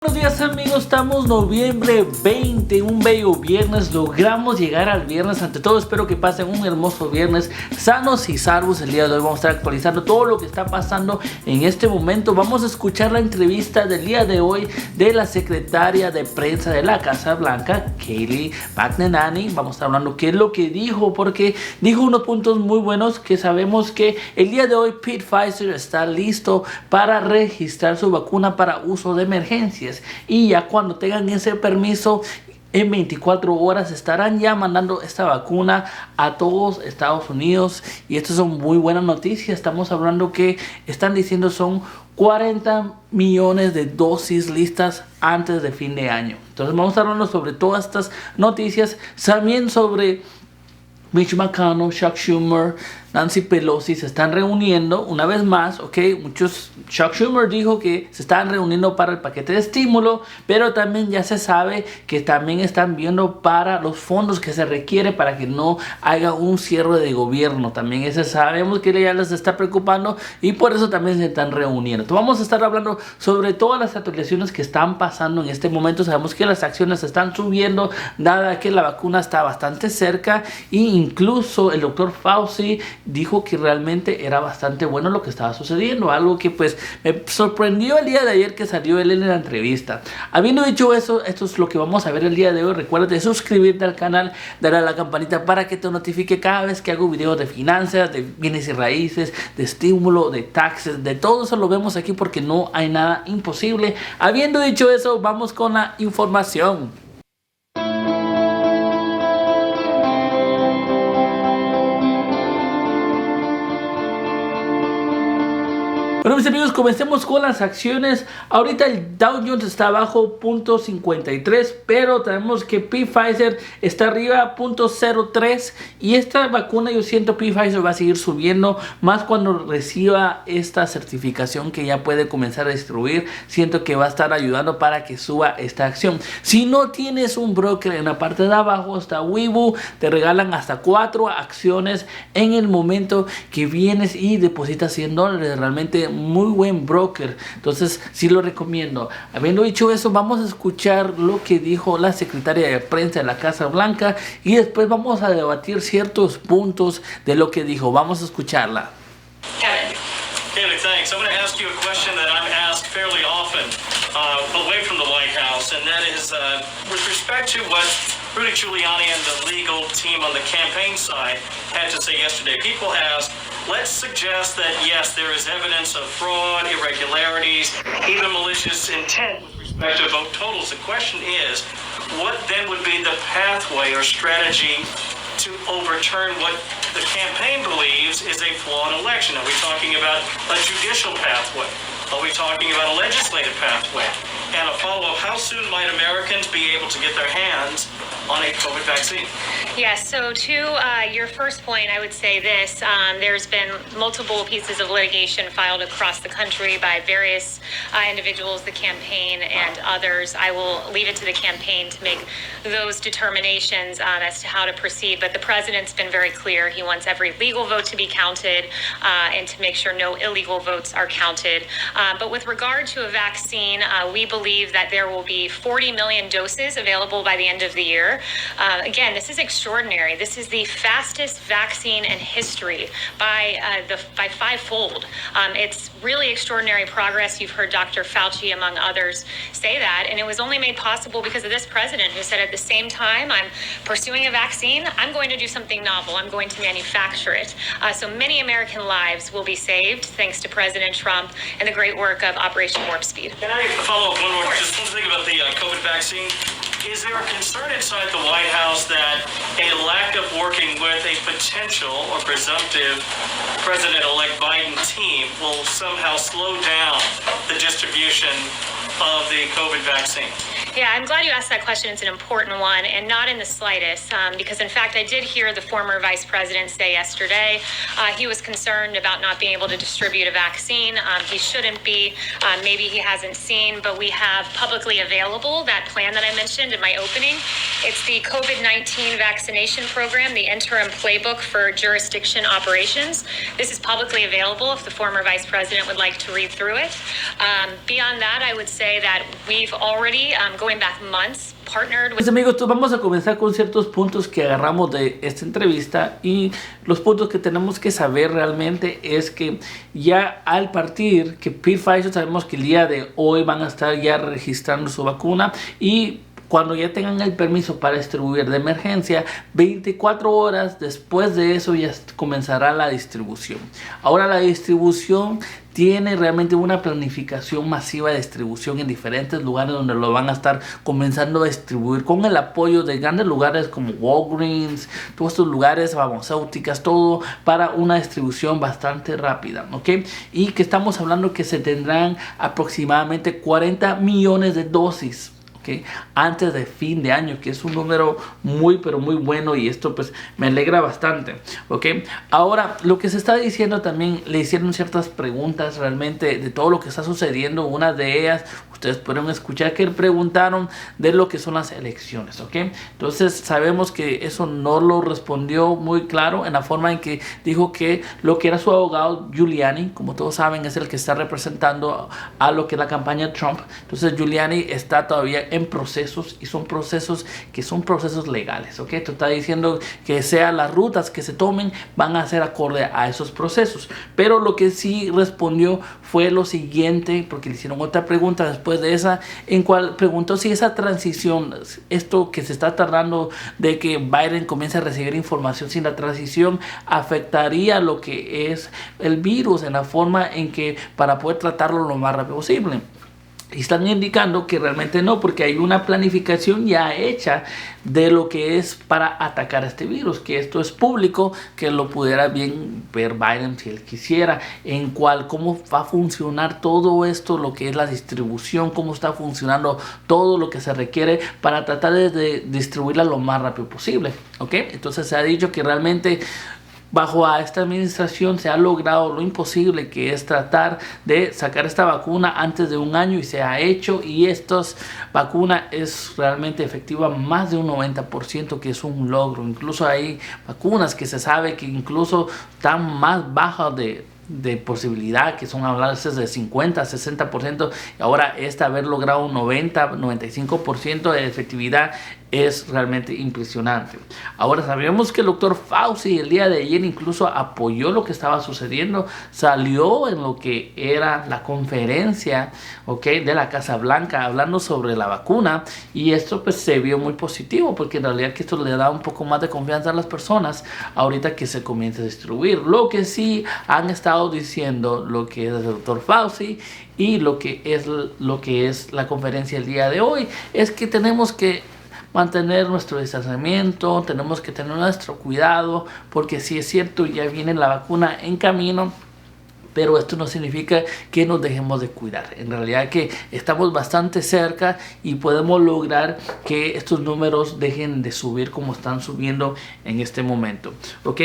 Buenos días amigos, estamos noviembre 20, un bello viernes, logramos llegar al viernes. Ante todo espero que pasen un hermoso viernes sanos y salvos. El día de hoy vamos a estar actualizando todo lo que está pasando en este momento. Vamos a escuchar la entrevista del día de hoy de la secretaria de prensa de la Casa Blanca, Kayleigh McEnany. Vamos a estar hablando qué es lo que dijo, porque dijo unos puntos muy buenos que sabemos que el día de hoy Pfizer está listo para registrar su vacuna para uso de emergencia. Y ya cuando tengan ese permiso, en 24 horas estarán ya mandando esta vacuna a todos Estados Unidos. Y esto son muy buenas noticias. Estamos hablando que están diciendo son 40 millones de dosis listas antes de fin de año. Entonces vamos a estar hablando sobre todas estas noticias. También sobre Mitch McConnell, Chuck Schumer, Nancy Pelosi se están reuniendo una vez más, ok. Chuck Schumer dijo que se están reuniendo para el paquete de estímulo, pero también ya se sabe que también están viendo para los fondos que se requiere para que no haya un cierre de gobierno. También ese sabemos que ya les está preocupando y por eso también se están reuniendo. Entonces vamos a estar hablando sobre todas las actualizaciones que están pasando en este momento. Sabemos que las acciones están subiendo, dada que la vacuna está bastante cerca, e incluso el doctor Fauci dijo que realmente era bastante bueno lo que estaba sucediendo, algo que pues me sorprendió el día de ayer que salió él en la entrevista. Habiendo dicho eso, esto es lo que vamos a ver el día de hoy. Recuerda de suscribirte al canal, darle a la campanita para que te notifique cada vez que hago videos de finanzas, de bienes y raíces, de estímulo, de taxes, de todo eso lo vemos aquí porque no hay nada imposible. Habiendo dicho eso, vamos con la información. Bueno, mis amigos, comencemos con las acciones. Ahorita el Dow Jones está abajo 0.53, pero tenemos que Pfizer está arriba 0.03, y esta vacuna yo siento Pfizer va a seguir subiendo más cuando reciba esta certificación que ya puede comenzar a distribuir. Siento que va a estar ayudando para que suba esta acción. Si no tienes un broker, en la parte de abajo está Weibo, te regalan hasta 4 acciones en el momento que vienes y depositas $100. Realmente muy buen broker, entonces sí lo recomiendo. Habiendo dicho eso, vamos a escuchar lo que dijo la secretaria de prensa de la Casa Blanca y después vamos a debatir ciertos puntos de lo que dijo. Vamos a escucharla. Kayleigh, thanks. I'm going to ask you a question that I'm asked fairly often away from the White House, and that is with respect to what Rudy Giuliani and the legal team on the campaign side had to say yesterday. People ask, let's suggest that, yes, there is evidence of fraud, irregularities, even malicious intent with respect to vote totals. The question is, what then would be the pathway or strategy to overturn what the campaign believes is a flawed election? Are we talking about a judicial pathway? Are we talking about a legislative pathway? And a follow-up, how soon might Americans be able to get their hands on a COVID vaccine? Yes, so to your first point, I would say this. There's been multiple pieces of litigation filed across the country by various individuals, the campaign and others. I will leave it to the campaign to make those determinations as to how to proceed. But the president's been very clear. He wants every legal vote to be counted and to make sure no illegal votes are counted. But with regard to a vaccine, we believe that there will be 40 million doses available by the end of the year. Again, this is extraordinary. This is the fastest vaccine in history by fivefold. It's really extraordinary progress. You've heard Dr. Fauci, among others, say that, and it was only made possible because of this president who said at the same time I'm pursuing a vaccine, I'm going to do something novel. I'm going to manufacture it. So many American lives will be saved thanks to President Trump and the great work of Operation Warp Speed. Can I follow up one more? Just one thing about the COVID vaccine. Is there a concern inside the White House that a lack of working with a potential or presumptive President-elect Biden team will somehow slow down the distribution of the COVID vaccine? Yeah, I'm glad you asked that question. It's an important one, and not in the slightest, because in fact, I did hear the former vice president say yesterday he was concerned about not being able to distribute a vaccine. He shouldn't be. Maybe he hasn't seen, but we have publicly available that plan that I mentioned in my opening. It's the COVID-19 vaccination program, the interim playbook for jurisdiction operations. This is publicly available if the former vice president would like to read through it. Beyond that, I would say that we've already, going back months, partnered with... Pues amigos, vamos a comenzar con ciertos puntos que agarramos de esta entrevista, y los puntos que tenemos que saber realmente es que ya al partir que Pfizer, sabemos que el día de hoy van a estar ya registrando su vacuna, y cuando ya tengan el permiso para distribuir de emergencia, 24 horas después de eso ya comenzará la distribución. Ahora la distribución tiene realmente una planificación masiva de distribución en diferentes lugares donde lo van a estar comenzando a distribuir con el apoyo de grandes lugares como Walgreens, todos estos lugares, farmacéuticas, todo para una distribución bastante rápida, ¿ok? Y que estamos hablando que se tendrán aproximadamente 40 millones de dosis, ¿okay? Antes de fin de año, que es un número muy pero muy bueno, y esto pues me alegra bastante, ¿ok? Ahora, lo que se está diciendo también, le hicieron ciertas preguntas realmente de todo lo que está sucediendo. Una de ellas, ustedes pudieron escuchar que preguntaron de lo que son las elecciones, ¿ok? Entonces sabemos que eso no lo respondió muy claro en la forma en que dijo que lo que era su abogado Giuliani, como todos saben, es el que está representando a lo que es la campaña Trump. Entonces Giuliani está todavía en procesos, y son procesos que son procesos legales, ¿ok? Esto está diciendo que sean las rutas que se tomen van a ser acorde a esos procesos. Pero lo que sí respondió fue lo siguiente, porque le hicieron otra pregunta después de esa, en cual preguntó si esa transición, esto que se está tardando de que Biden comience a recibir información, si la transición afectaría lo que es el virus en la forma en que para poder tratarlo lo más rápido posible. Y están indicando que realmente no, porque hay una planificación ya hecha de lo que es para atacar este virus, que esto es público, que lo pudiera bien ver Biden si él quisiera, en cual cómo va a funcionar todo esto, lo que es la distribución, cómo está funcionando todo lo que se requiere para tratar de distribuirla lo más rápido posible, ¿ok? Entonces se ha dicho que realmente bajo a esta administración se ha logrado lo imposible, que es tratar de sacar esta vacuna antes de un año, y se ha hecho, y esta vacuna es realmente efectiva más de un 90%, que es un logro. Incluso hay vacunas que se sabe que incluso están más bajas de posibilidad, que son hablarse de 50, 60%, y ahora haber logrado un 90, 95% de efectividad es realmente impresionante. Ahora sabemos que el doctor Fauci el día de ayer incluso apoyó lo que estaba sucediendo, salió en lo que era la conferencia, ¿ok?, de la Casa Blanca hablando sobre la vacuna, y esto pues se vio muy positivo, porque en realidad que esto le da un poco más de confianza a las personas ahorita que se comienza a distribuir. Lo que sí han estado diciendo lo que es el doctor Fauci y lo que es la conferencia el día de hoy es que tenemos que mantener nuestro distanciamiento, tenemos que tener nuestro cuidado, porque sí es cierto, ya viene la vacuna en camino, pero esto no significa que nos dejemos de cuidar. En realidad que estamos bastante cerca y podemos lograr que estos números dejen de subir como están subiendo en este momento, ¿ok?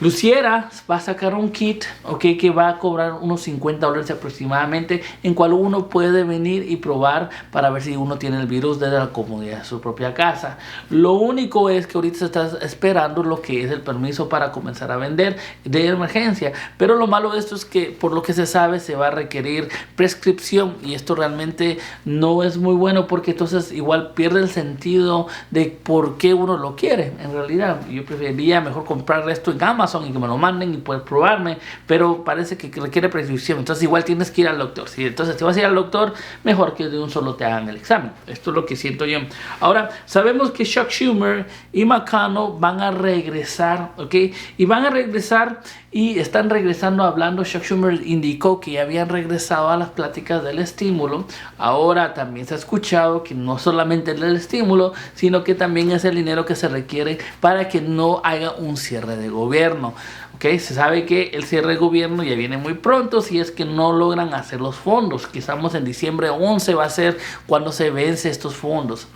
Luciera va a sacar un kit, okay, que va a cobrar unos $50 aproximadamente, en cual uno puede venir y probar para ver si uno tiene el virus desde la comodidad de su propia casa. Lo único es que ahorita se está esperando lo que es el permiso para comenzar a vender de emergencia, pero lo malo de esto es que por lo que se sabe se va a requerir prescripción, y esto realmente no es muy bueno, porque entonces igual pierde el sentido de por qué uno lo quiere. En realidad yo preferiría mejor comprar esto en Amazon y que me lo manden y poder probarme, pero parece que requiere prescripción, entonces igual tienes que ir al doctor. ¿Sí? Entonces si vas a ir al doctor, mejor que de un solo te hagan el examen. Esto es lo que siento yo. Ahora sabemos que Chuck Schumer y McConnell van a regresar, ¿ok? Y van a regresar y están regresando hablando. Chuck Schumer indicó que ya habían regresado a las pláticas del estímulo. Ahora también se ha escuchado que no solamente es el estímulo, sino que también es el dinero que se requiere para que no haya un cierre de gobierno. gobierno. Okay, se sabe que el cierre de gobierno ya viene muy pronto si es que no logran hacer los fondos. Que estamos en diciembre 11 va a ser cuando se vence estos fondos.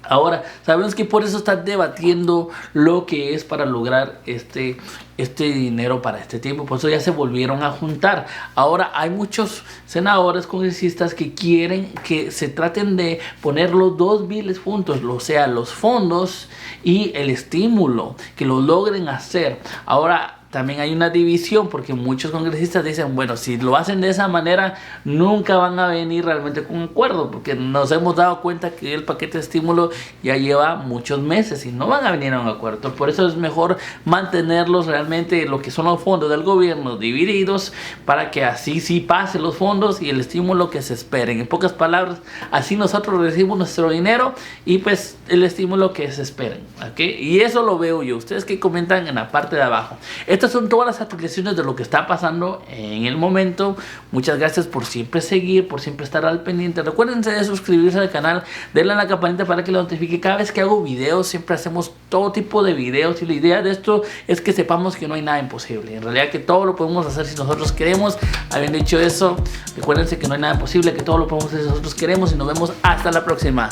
Ahora, sabemos que por eso están debatiendo lo que es para lograr este dinero para este tiempo. Por eso ya se volvieron a juntar. Ahora hay muchos senadores, congresistas que quieren que se traten de poner los dos biles juntos, o sea, los fondos y el estímulo, que lo logren hacer. Ahora, también hay una división porque muchos congresistas dicen, bueno, si lo hacen de esa manera nunca van a venir realmente con un acuerdo, porque nos hemos dado cuenta que el paquete de estímulo ya lleva muchos meses y no van a venir a un acuerdo. Por eso es mejor mantenerlos realmente lo que son los fondos del gobierno divididos, para que así sí pasen los fondos y el estímulo que se esperen. En pocas palabras, así nosotros recibimos nuestro dinero y pues el estímulo que se esperen, ¿okay? Y eso lo veo yo. Ustedes que comentan en la parte de abajo. Estas son todas las actualizaciones de lo que está pasando en el momento. Muchas gracias por siempre seguir, por siempre estar al pendiente. Recuérdense de suscribirse al canal, denle a la campanita para que lo notifique cada vez que hago videos. Siempre hacemos todo tipo de videos y la idea de esto es que sepamos que no hay nada imposible. En realidad que todo lo podemos hacer si nosotros queremos. Habiendo dicho eso, recuérdense que no hay nada imposible, que todo lo podemos hacer si nosotros queremos, y nos vemos hasta la próxima.